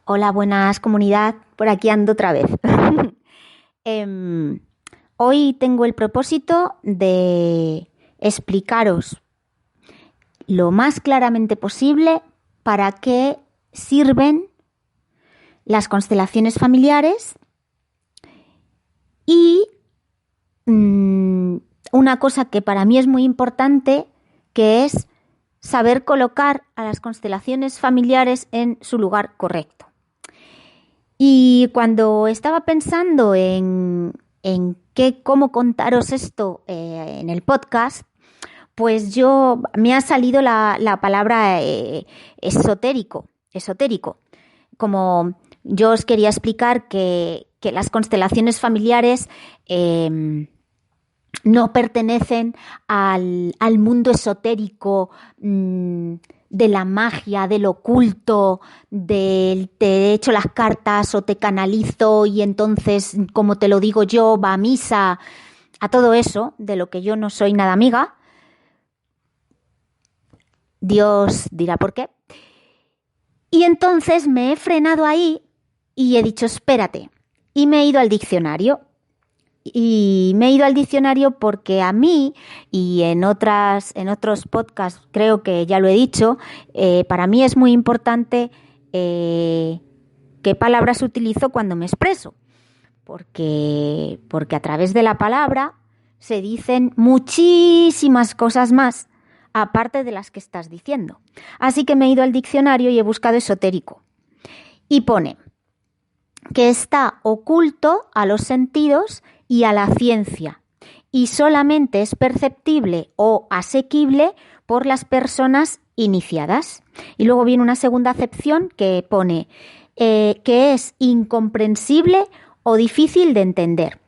Hola, buenas comunidad, por aquí ando otra vez. Hoy tengo el propósito de explicaros lo más claramente posible para qué sirven las constelaciones familiares y una cosa que para mí es muy importante, que es saber colocar a las constelaciones familiares en su lugar correcto. Y cuando estaba pensando en cómo contaros esto en el podcast, pues me ha salido la palabra esotérico. Como yo os quería explicar que las constelaciones familiares no pertenecen al mundo esotérico, de la magia, del oculto, te echo las cartas o te canalizo y entonces, como te lo digo yo, va a misa, a todo eso, de lo que yo no soy nada amiga. Dios dirá por qué. Y entonces me he frenado ahí y he dicho, espérate, y me he ido al diccionario. Y me he ido al diccionario porque a mí, y en otros podcasts creo que ya lo he dicho, para mí es muy importante qué palabras utilizo cuando me expreso. Porque a través de la palabra se dicen muchísimas cosas más, aparte de las que estás diciendo. Así que me he ido al diccionario y he buscado esotérico. Y pone que está oculto a los sentidos y a la ciencia, y solamente es perceptible o asequible por las personas iniciadas. Y luego viene una segunda acepción que pone que es incomprensible o difícil de entender.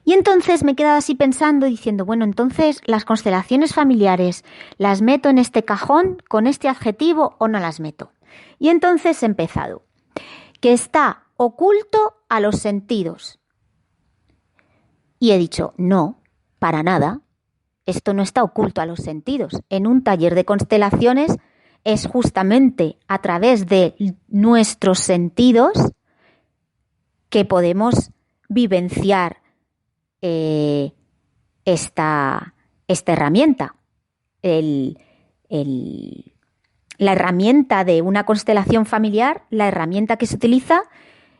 Y entonces me he quedado así pensando, diciendo, bueno, entonces las constelaciones familiares, ¿las meto en este cajón con este adjetivo o no las meto? Y entonces he empezado, que está oculto a los sentidos. Y he dicho, no, para nada, esto no está oculto a los sentidos. En un taller de constelaciones es justamente a través de nuestros sentidos que podemos vivenciar esta herramienta. La herramienta de una constelación familiar, la herramienta que se utiliza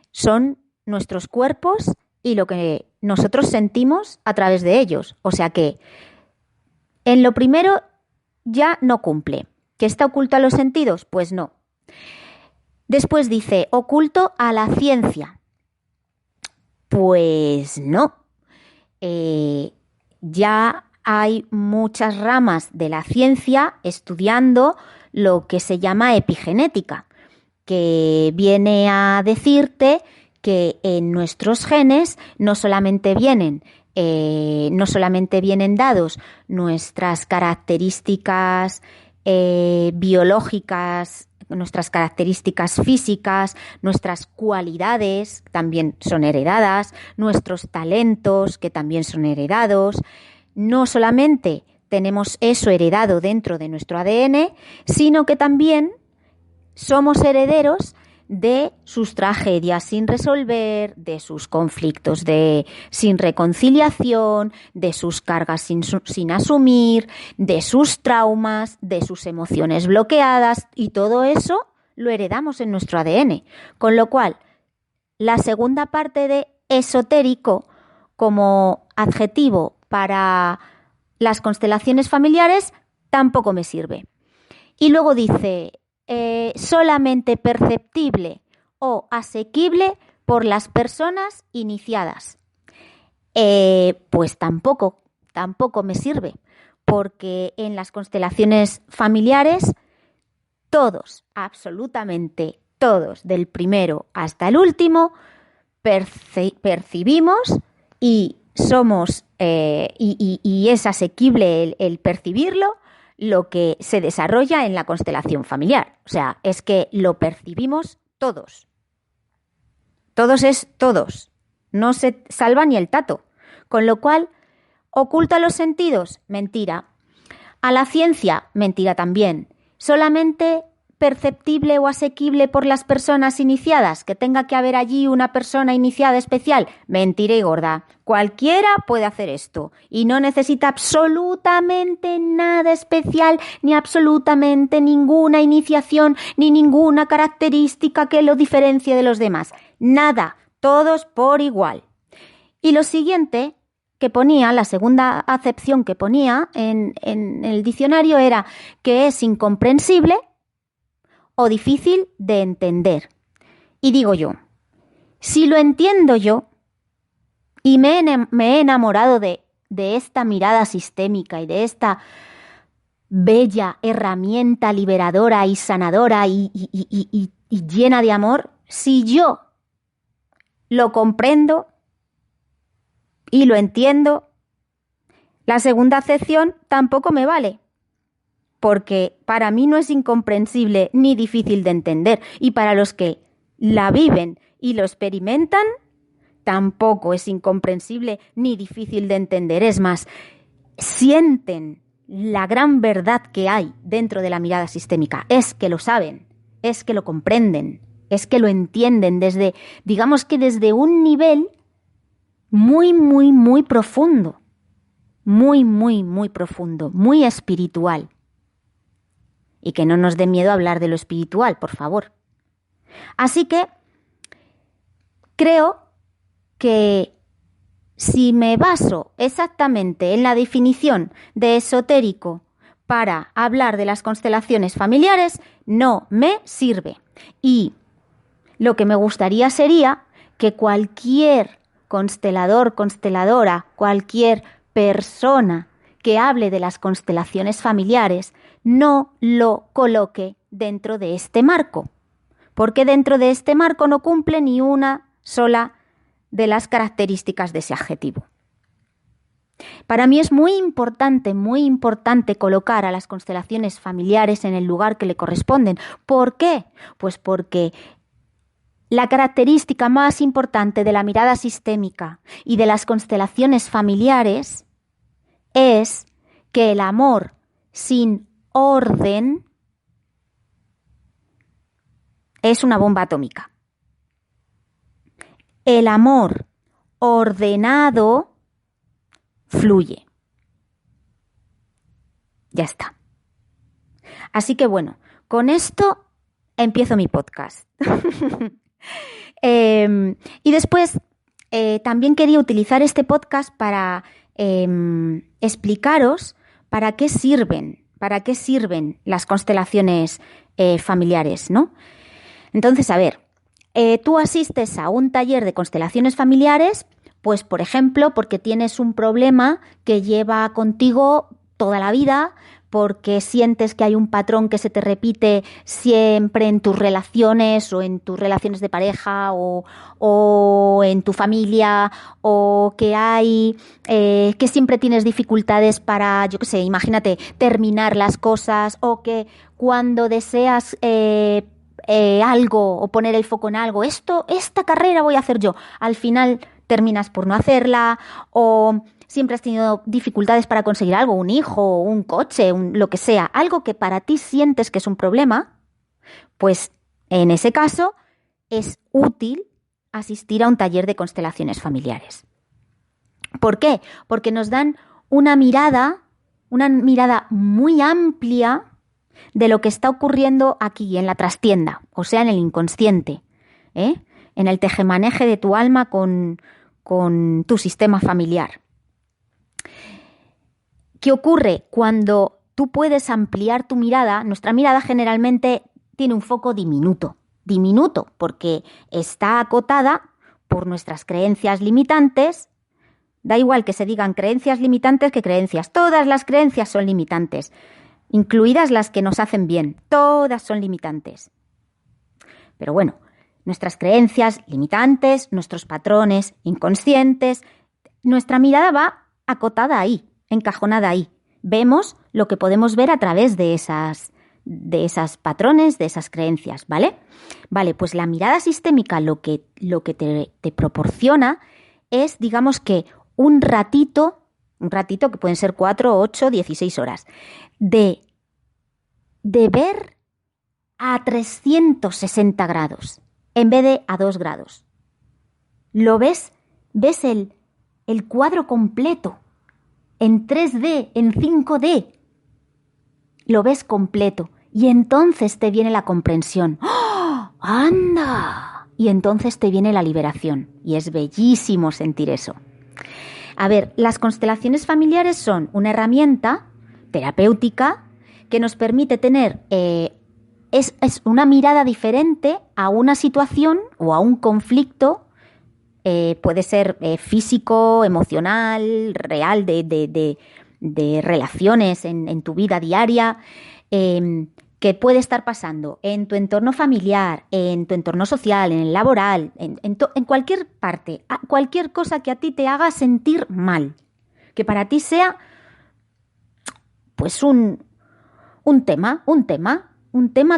son nuestros cuerpos y lo que nosotros sentimos a través de ellos. O sea que en lo primero ya no cumple. ¿Que está oculto a los sentidos? Pues no. Después dice, oculto a la ciencia. Pues no. Ya hay muchas ramas de la ciencia estudiando lo que se llama epigenética, que viene a decirte que en nuestros genes no solamente vienen dados nuestras características biológicas, nuestras características físicas, nuestras cualidades también son heredadas, nuestros talentos que también son heredados. No solamente tenemos eso heredado dentro de nuestro ADN, sino que también somos herederos de sus tragedias sin resolver, de sus conflictos sin reconciliación, de sus cargas sin asumir, de sus traumas, de sus emociones bloqueadas, y todo eso lo heredamos en nuestro ADN. Con lo cual, la segunda parte de esotérico como adjetivo para las constelaciones familiares tampoco me sirve. Y luego dice, solamente perceptible o asequible por las personas iniciadas. Pues tampoco me sirve, porque en las constelaciones familiares todos, absolutamente todos, del primero hasta el último, percibimos y somos y es asequible el percibirlo lo que se desarrolla en la constelación familiar. O sea, es que lo percibimos todos. Todos es todos. No se salva ni el tato. Con lo cual, ¿oculta los sentidos? Mentira. A la ciencia, mentira también. Solamente perceptible o asequible por las personas iniciadas, que tenga que haber allí una persona iniciada especial. Mentira y gorda. Cualquiera puede hacer esto y no necesita absolutamente nada especial, ni absolutamente ninguna iniciación, ni ninguna característica que lo diferencie de los demás. Nada, todos por igual. Y lo siguiente que ponía, la segunda acepción que ponía en el diccionario era que es incomprensible o difícil de entender. Y digo yo, si lo entiendo yo y me he enamorado de esta mirada sistémica y de esta bella herramienta liberadora y sanadora y llena de amor, si yo lo comprendo y lo entiendo, la segunda acepción tampoco me vale. Porque para mí no es incomprensible ni difícil de entender, y para los que la viven y lo experimentan, tampoco es incomprensible ni difícil de entender. Es más, sienten la gran verdad que hay dentro de la mirada sistémica. Es que lo saben, es que lo comprenden, es que lo entienden desde, digamos que desde un nivel muy, muy, muy profundo, muy, muy, muy profundo, muy espiritual. Y que no nos dé miedo hablar de lo espiritual, por favor. Así que creo que si me baso exactamente en la definición de esotérico para hablar de las constelaciones familiares, no me sirve. Y lo que me gustaría sería que cualquier constelador, consteladora, cualquier persona que hable de las constelaciones familiares no lo coloque dentro de este marco, porque dentro de este marco no cumple ni una sola de las características de ese adjetivo. Para mí es muy importante colocar a las constelaciones familiares en el lugar que le corresponden. ¿Por qué? Pues porque la característica más importante de la mirada sistémica y de las constelaciones familiares es que el amor sin orden es una bomba atómica. El amor ordenado fluye. Ya está. Así que bueno, con esto empiezo mi podcast. Y después también quería utilizar este podcast para explicaros para qué sirven las constelaciones familiares, ¿no? Entonces, a ver, tú asistes a un taller de constelaciones familiares, pues por ejemplo, porque tienes un problema que lleva contigo toda la vida, porque sientes que hay un patrón que se te repite siempre en tus relaciones o en tus relaciones de pareja o en tu familia, o que hay que siempre tienes dificultades para, yo qué sé, imagínate, terminar las cosas, o que cuando deseas algo o poner el foco en algo, esta carrera voy a hacer yo, al final terminas por no hacerla, o siempre has tenido dificultades para conseguir algo, un hijo, un coche, lo que sea, algo que para ti sientes que es un problema, pues en ese caso es útil asistir a un taller de constelaciones familiares. ¿Por qué? Porque nos dan una mirada muy amplia de lo que está ocurriendo aquí en la trastienda, o sea, en el inconsciente, en el tejemaneje de tu alma con tu sistema familiar. ¿Qué ocurre? Cuando tú puedes ampliar tu mirada, nuestra mirada generalmente tiene un foco diminuto, porque está acotada por nuestras creencias limitantes. Da igual que se digan creencias limitantes que creencias, todas las creencias son limitantes, incluidas las que nos hacen bien, todas son limitantes. Pero bueno, nuestras creencias limitantes, nuestros patrones inconscientes, nuestra mirada va acotada ahí, encajonada ahí. Vemos lo que podemos ver a través de esas patrones, de esas creencias, ¿vale? Vale, pues la mirada sistémica lo que te proporciona es, digamos que un ratito que pueden ser 4, 8, 16 horas, de ver a 360 grados en vez de a 2 grados. ¿Lo ves? ¿Ves el cuadro completo? En 3D, en 5D. Lo ves completo. Y entonces te viene la comprensión. ¡Oh! ¡Anda! Y entonces te viene la liberación. Y es bellísimo sentir eso. A ver, las constelaciones familiares son una herramienta terapéutica que nos permite tener es una mirada diferente a una situación o a un conflicto. Puede ser físico, emocional, real, de relaciones en tu vida diaria, que puede estar pasando en tu entorno familiar, en tu entorno social, en el laboral, en cualquier parte, cualquier cosa que a ti te haga sentir mal, que para ti sea pues un tema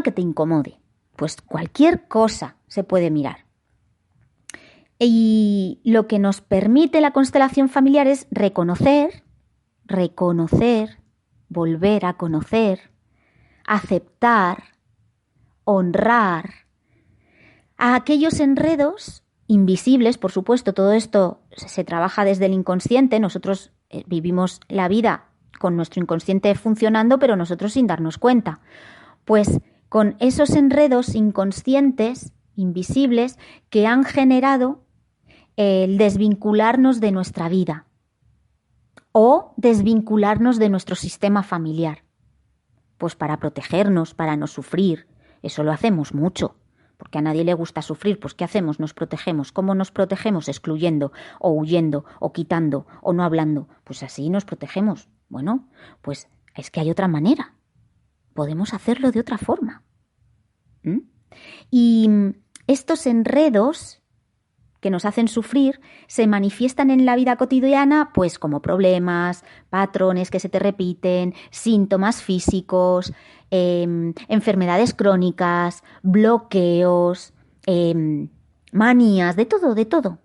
que te incomode. Pues cualquier cosa se puede mirar. Y lo que nos permite la constelación familiar es reconocer, volver a conocer, aceptar, honrar a aquellos enredos invisibles. Por supuesto, todo esto se trabaja desde el inconsciente. Nosotros vivimos la vida con nuestro inconsciente funcionando, pero nosotros sin darnos cuenta. Pues con esos enredos inconscientes, invisibles, que han generado el desvincularnos de nuestra vida o desvincularnos de nuestro sistema familiar. Pues para protegernos, para no sufrir. Eso lo hacemos mucho, porque a nadie le gusta sufrir. Pues ¿qué hacemos? Nos protegemos. ¿Cómo nos protegemos? Excluyendo, o huyendo, o quitando, o no hablando. Pues así nos protegemos. Bueno, pues es que hay otra manera. Podemos hacerlo de otra forma. Y estos enredos que nos hacen sufrir se manifiestan en la vida cotidiana pues como problemas, patrones que se te repiten, síntomas físicos, enfermedades crónicas, bloqueos, manías, de todo.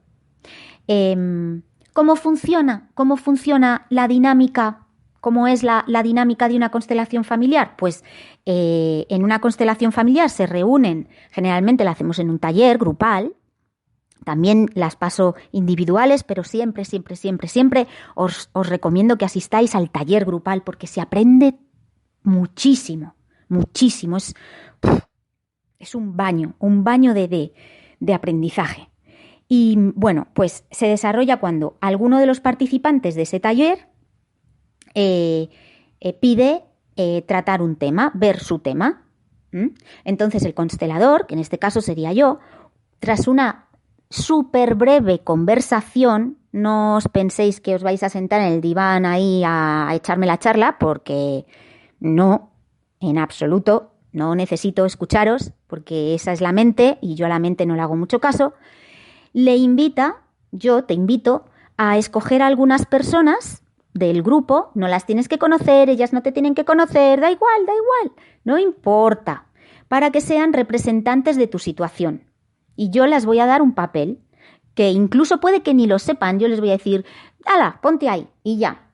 ¿Cómo funciona? ¿Cómo funciona la dinámica? ¿Cómo es la dinámica de una constelación familiar? Pues en una constelación familiar se reúnen, generalmente la hacemos en un taller grupal. También las paso individuales, pero siempre os recomiendo que asistáis al taller grupal porque se aprende muchísimo. Es un baño de aprendizaje. Y bueno, pues se desarrolla cuando alguno de los participantes de ese taller pide tratar un tema, ver su tema. Entonces el constelador, que en este caso sería yo, tras una súper breve conversación, no os penséis que os vais a sentar en el diván ahí a echarme la charla, porque no, en absoluto, no necesito escucharos, porque esa es la mente y yo a la mente no le hago mucho caso. Yo te invito a escoger a algunas personas del grupo, no las tienes que conocer, ellas no te tienen que conocer, da igual, no importa, para que sean representantes de tu situación. Y yo les voy a dar un papel, que incluso puede que ni lo sepan. Yo les voy a decir, ¡hala, ponte ahí! Y ya.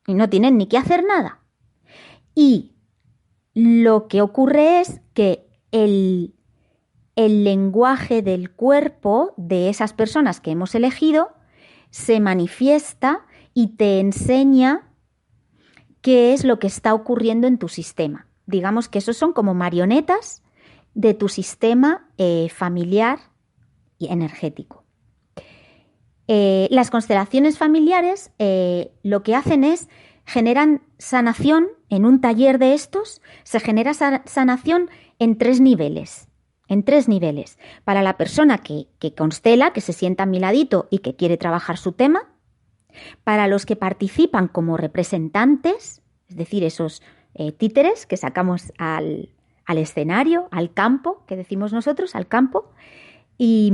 Y no tienen ni que hacer nada. Y lo que ocurre es que el lenguaje del cuerpo de esas personas que hemos elegido se manifiesta y te enseña qué es lo que está ocurriendo en tu sistema. Digamos que esos son como marionetas de tu sistema familiar y energético. Las constelaciones familiares lo que hacen es generan sanación en un taller de estos, se genera sanación en tres niveles. Para la persona que constela, que se sienta a mi ladito y que quiere trabajar su tema, para los que participan como representantes, es decir, esos títeres que sacamos al escenario, al campo, que decimos nosotros, al campo, y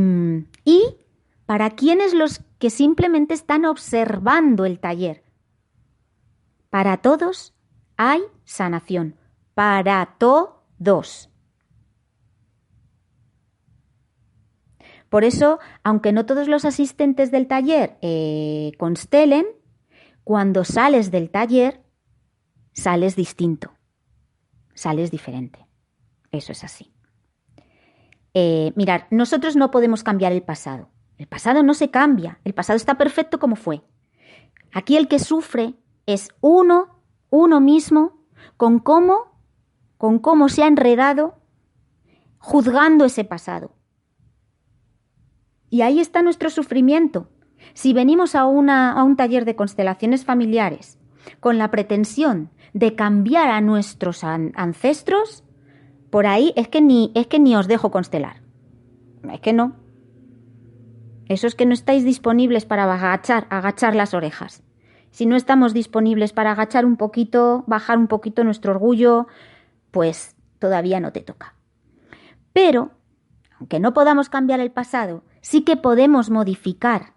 para quienes los que simplemente están observando el taller. Para todos hay sanación, para todos. Por eso, aunque no todos los asistentes del taller constelen, cuando sales del taller, sales distinto, sales diferente. Eso es así. Mirad, nosotros no podemos cambiar el pasado. El pasado no se cambia. El pasado está perfecto como fue. Aquí el que sufre es uno mismo, con cómo se ha enredado juzgando ese pasado. Y ahí está nuestro sufrimiento. Si venimos a un taller de constelaciones familiares con la pretensión de cambiar a nuestros ancestros, por ahí es que ni os dejo constelar. Es que no. Eso es que no estáis disponibles para agachar las orejas. Si no estamos disponibles para agachar un poquito, bajar un poquito nuestro orgullo, pues todavía no te toca. Pero, aunque no podamos cambiar el pasado, sí que podemos modificar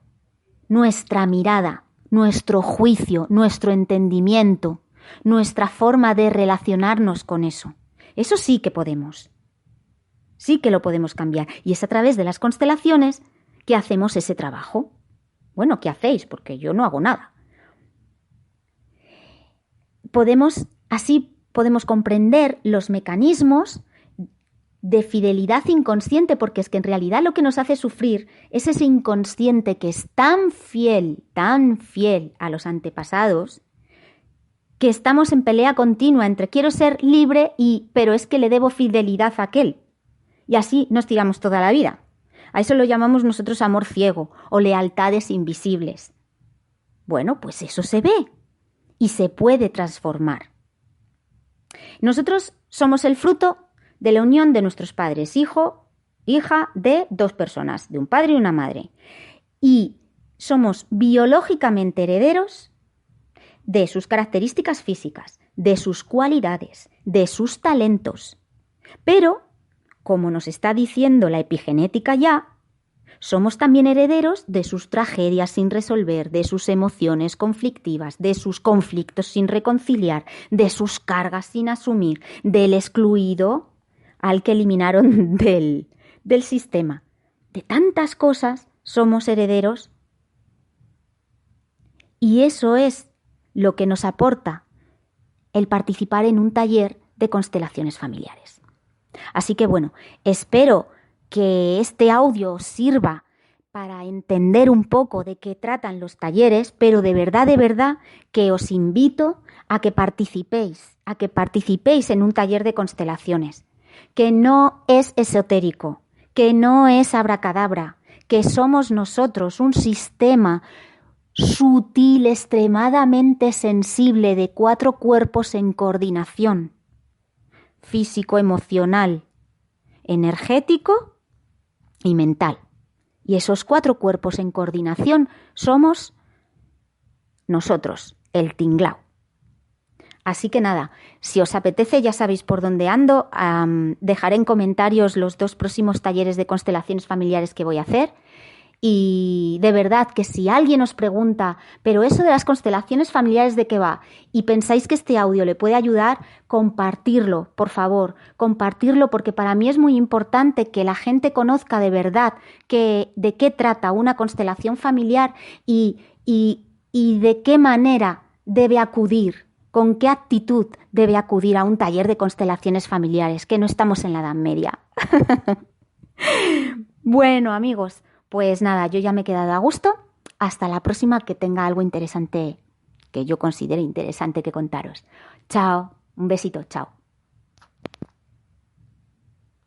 nuestra mirada, nuestro juicio, nuestro entendimiento, nuestra forma de relacionarnos con eso. Eso sí que podemos. Sí que lo podemos cambiar. Y es a través de las constelaciones que hacemos ese trabajo. Bueno, ¿qué hacéis? Porque yo no hago nada. Así podemos comprender los mecanismos de fidelidad inconsciente, porque es que en realidad lo que nos hace sufrir es ese inconsciente que es tan fiel a los antepasados, que estamos en pelea continua entre quiero ser libre pero es que le debo fidelidad a aquel. Y así nos tiramos toda la vida. A eso lo llamamos nosotros amor ciego o lealtades invisibles. Bueno, pues eso se ve y se puede transformar. Nosotros somos el fruto de la unión de nuestros padres, hija de dos personas, de un padre y una madre. Y somos biológicamente herederos de sus características físicas, de sus cualidades, de sus talentos. Pero, como nos está diciendo la epigenética ya, somos también herederos de sus tragedias sin resolver, de sus emociones conflictivas, de sus conflictos sin reconciliar, de sus cargas sin asumir, del excluido al que eliminaron del sistema. De tantas cosas somos herederos y eso es lo que nos aporta el participar en un taller de constelaciones familiares. Así que bueno, espero que este audio os sirva para entender un poco de qué tratan los talleres, pero de verdad que os invito a que participéis en un taller de constelaciones, que no es esotérico, que no es abracadabra, que somos nosotros un sistema sutil, extremadamente sensible de 4 cuerpos en coordinación, físico, emocional, energético y mental. Y esos 4 cuerpos en coordinación somos nosotros, el tinglao. Así que nada, si os apetece ya sabéis por dónde ando, dejaré en comentarios los 2 próximos talleres de constelaciones familiares que voy a hacer. Y de verdad que si alguien os pregunta, pero eso de las constelaciones familiares ¿de qué va? Y pensáis que este audio le puede ayudar, compartirlo, por favor, compartirlo porque para mí es muy importante que la gente conozca de verdad de qué trata una constelación familiar y de qué manera debe acudir, con qué actitud debe acudir a un taller de constelaciones familiares, que no estamos en la Edad Media. Bueno, amigos, pues nada, yo ya me he quedado a gusto. Hasta la próxima, que tenga algo interesante, que yo considere interesante que contaros. Chao, un besito, chao.